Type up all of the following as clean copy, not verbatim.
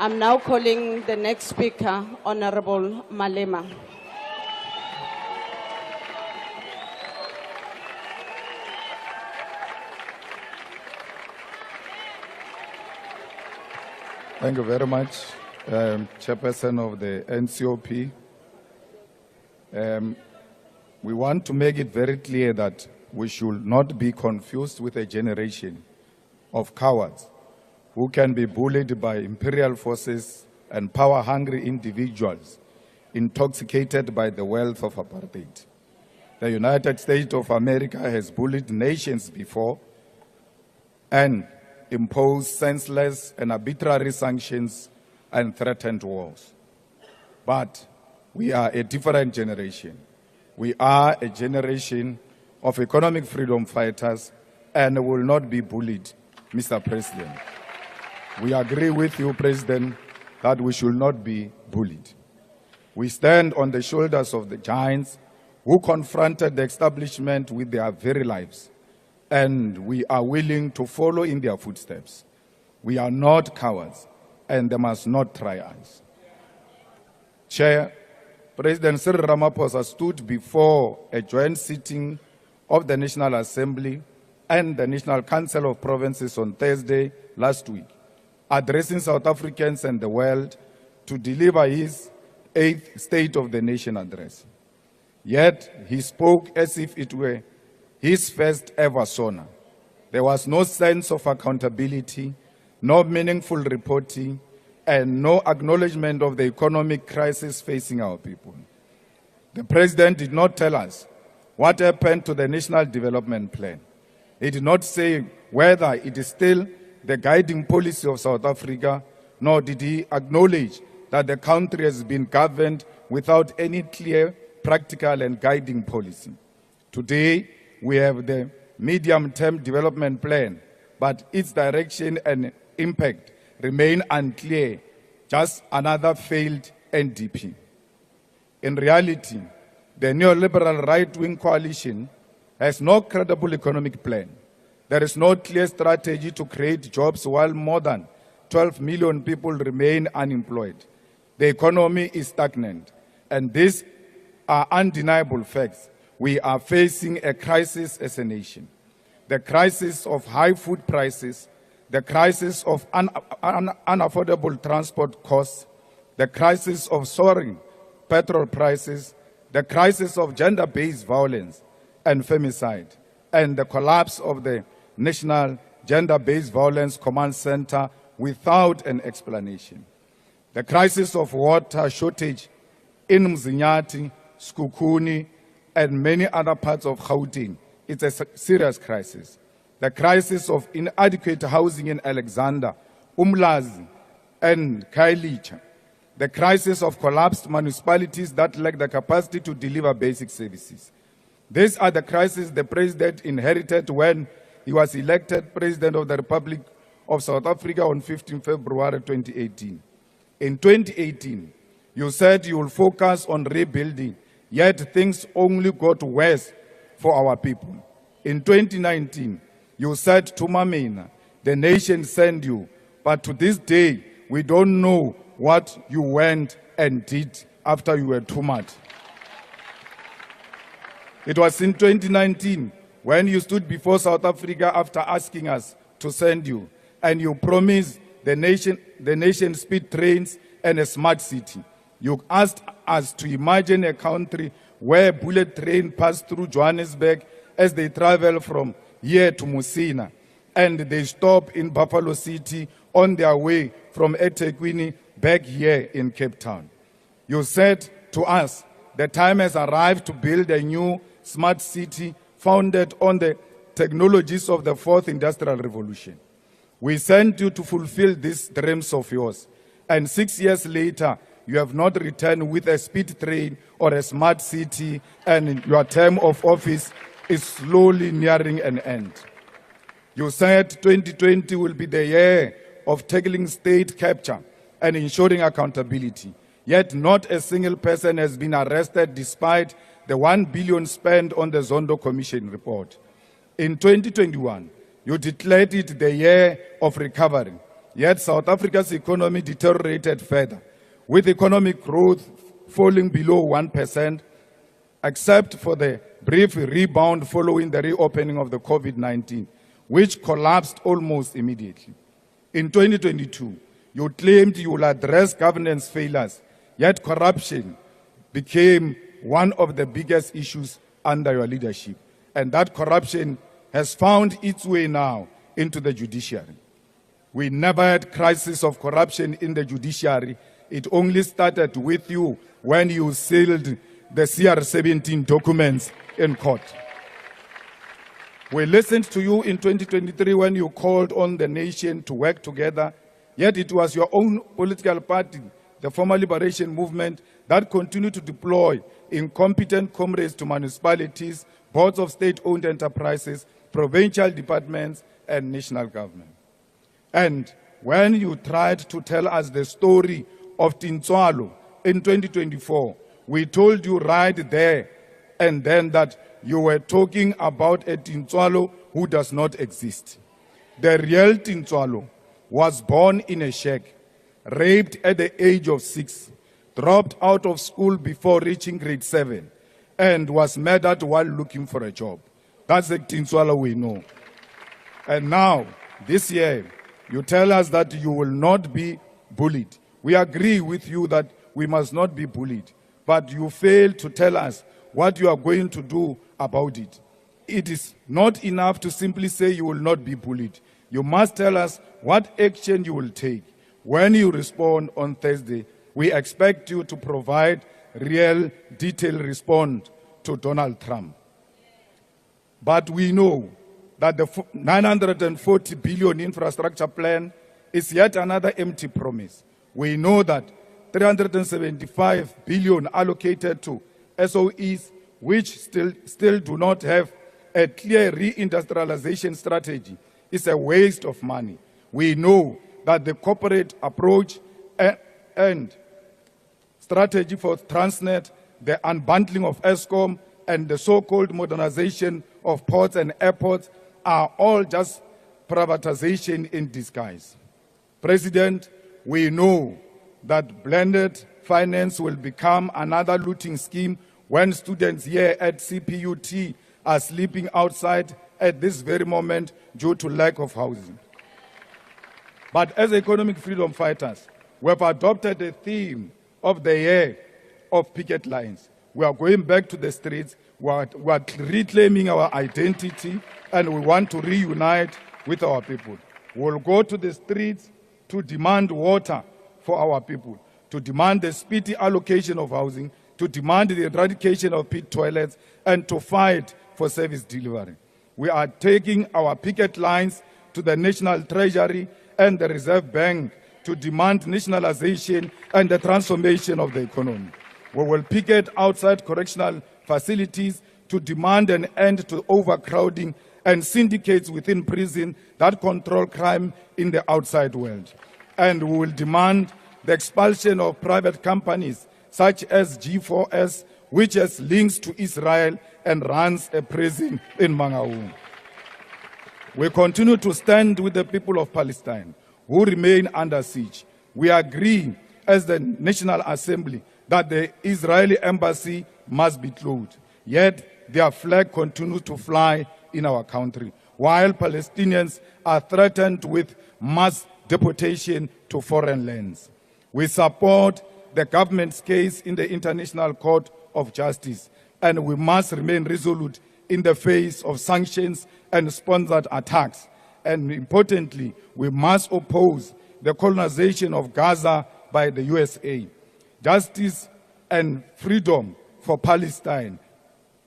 I'm now calling the next speaker, Honorable Malema. Thank you very much, Chairperson of the NCOP. We want to make it very clear that we should not be confused with a generation of cowards who can be bullied by imperial forces and power-hungry individuals intoxicated by the wealth of apartheid. The United States of America has bullied nations before and imposed senseless and arbitrary sanctions and threatened wars. But we are a different generation. We are a generation of economic freedom fighters and will not be bullied, Mr. President. We agree with you, President, that we should not be bullied. We stand on the shoulders of the giants who confronted the establishment with their very lives, and we are willing to follow in their footsteps. We are not cowards, and they must not try us. Chair, President Cyril Ramaphosa stood before a joint sitting of the National Assembly and the National Council of Provinces on Thursday last week, addressing South Africans and the world to deliver his 8th State of the Nation address. Yet he spoke as if it were his first ever SONA. There was no sense of accountability, no meaningful reporting, and no acknowledgement of the economic crisis facing our people. The President did not tell us what happened to the National Development Plan. He did not say whether it is still the guiding policy of South Africa, nor did he acknowledge that the country has been governed without any clear, practical, and guiding policy. Today, we have the medium-term development plan, but its direction and impact remain unclear, just another failed NDP. In reality, the neoliberal right-wing coalition has no credible economic plan. There is no clear strategy to create jobs while more than 12 million people remain unemployed. The economy is stagnant, and these are undeniable facts. We are facing a crisis as a nation. The crisis of high food prices, the crisis of unaffordable transport costs, the crisis of soaring petrol prices, the crisis of gender-based violence and femicide, and the collapse of the National Gender-Based Violence Command Center without an explanation. The crisis of water shortage in Mzinyati, Skukuni, and many other parts of Gauteng. It's a serious crisis. The crisis of inadequate housing in Alexander, Umlazi, and Khayelitsha. The crisis of collapsed municipalities that lack the capacity to deliver basic services. These are the crises the President inherited when he was elected President of the Republic of South Africa on 15 February 2018. In 2018, you said you will focus on rebuilding, yet things only got worse for our people. In 2019, you said to Mamina, the nation sent you, but to this day, we don't know what you went and did after you were too much. It was in 2019 when you stood before South Africa after asking us to send you, and you promised the nation speed trains and a smart city. You asked us to imagine a country where bullet trains pass through Johannesburg as they travel from here to Musina, and they stop in Buffalo City on their way from eThekwini back here in Cape Town. You said to us, the time has arrived to build a new smart city founded on the technologies of the fourth industrial revolution. We sent you to fulfill these dreams of yours, and 6 years later, you have not returned with a speed train or a smart city, and your term of office is slowly nearing an end. You said 2020 will be the year of tackling state capture and ensuring accountability. Yet not a single person has been arrested despite the 1 billion spent on the Zondo Commission report. In 2021, you declared it the year of recovery. Yet South Africa's economy deteriorated further, with economic growth falling below 1%, except for the brief rebound following the reopening of the COVID-19, which collapsed almost immediately. In 2022, you claimed you will address governance failures, yet corruption became one of the biggest issues under your leadership. And that corruption has found its way now into the judiciary. We never had crisis of corruption in the judiciary. It only started with you when you sealed the CR17 documents in court. We listened to you in 2023 when you called on the nation to work together, yet it was your own political party, the Former Liberation Movement, that continued to deploy incompetent comrades to municipalities, boards of state-owned enterprises, provincial departments, and national government. And when you tried to tell us the story of Tintswalo in 2024, we told you right there and then that you were talking about a Tintswalo who does not exist. The real Tintswalo was born in a shack, raped at the age of 6, dropped out of school before reaching grade 7, and was murdered while looking for a job. That's the Tintswalo we know. And now, this year, you tell us that you will not be bullied. We agree with you that we must not be bullied, but you fail to tell us what you are going to do about it. It is not enough to simply say you will not be bullied. You must tell us what action you will take. When you respond on Thursday, we expect you to provide real, detailed response to Donald Trump. But we know that the 940 billion infrastructure plan is yet another empty promise. We know that 375 billion allocated to SOEs, which still do not have a clear reindustrialization strategy, is a waste of money. We know that the corporate approach and strategy for Transnet, the unbundling of Eskom, and the so-called modernization of ports and airports are all just privatization in disguise. President, we know that blended finance will become another looting scheme when students here at CPUT are sleeping outside at this very moment due to lack of housing. But as economic freedom fighters, we have adopted the theme of the year of picket lines. We are going back to the streets, we are reclaiming our identity, and we want to reunite with our people. We'll go to the streets to demand water for our people, to demand the speedy allocation of housing, to demand the eradication of pit toilets, and to fight for service delivery. We are taking our picket lines to the National Treasury and the Reserve Bank to demand nationalization and the transformation of the economy. We will picket outside correctional facilities to demand an end to overcrowding and syndicates within prison that control crime in the outside world. And we will demand the expulsion of private companies such as G4S, which has links to Israel and runs a prison in Mangaung. We continue to stand with the people of Palestine who remain under siege. We agree as the National Assembly that the Israeli embassy must be closed. Yet their flag continues to fly in our country, while Palestinians are threatened with mass deportation to foreign lands. We support the government's case in the International Court of Justice, and we must remain resolute in the face of sanctions and sponsored attacks. And importantly, we must oppose the colonization of Gaza by the USA. Justice and freedom for Palestine.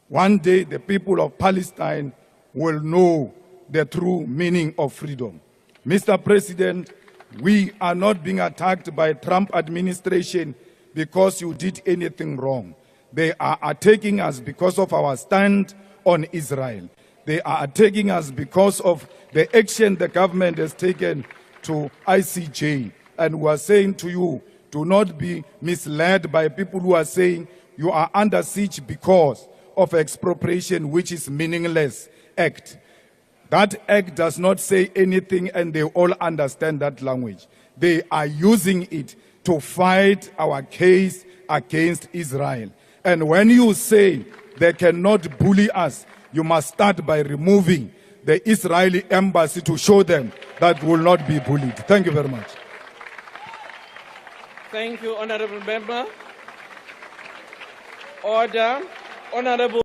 One day, the people of Palestine will know the true meaning of freedom. Mr. President, we are not being attacked by Trump administration because you did anything wrong. They are attacking us because of our stand on Israel. They are attacking us because of the action the government has taken to ICJ. And we are saying to you, do not be misled by people who are saying you are under siege because of expropriation, which is meaningless act. That act does not say anything, and they all understand that language. They are using it to fight our case against Israel. And when you say they cannot bully us, you must start by removing the Israeli embassy to show them that will not be bullied. Thank you very much. Thank you, Honorable Member. Order. Honorable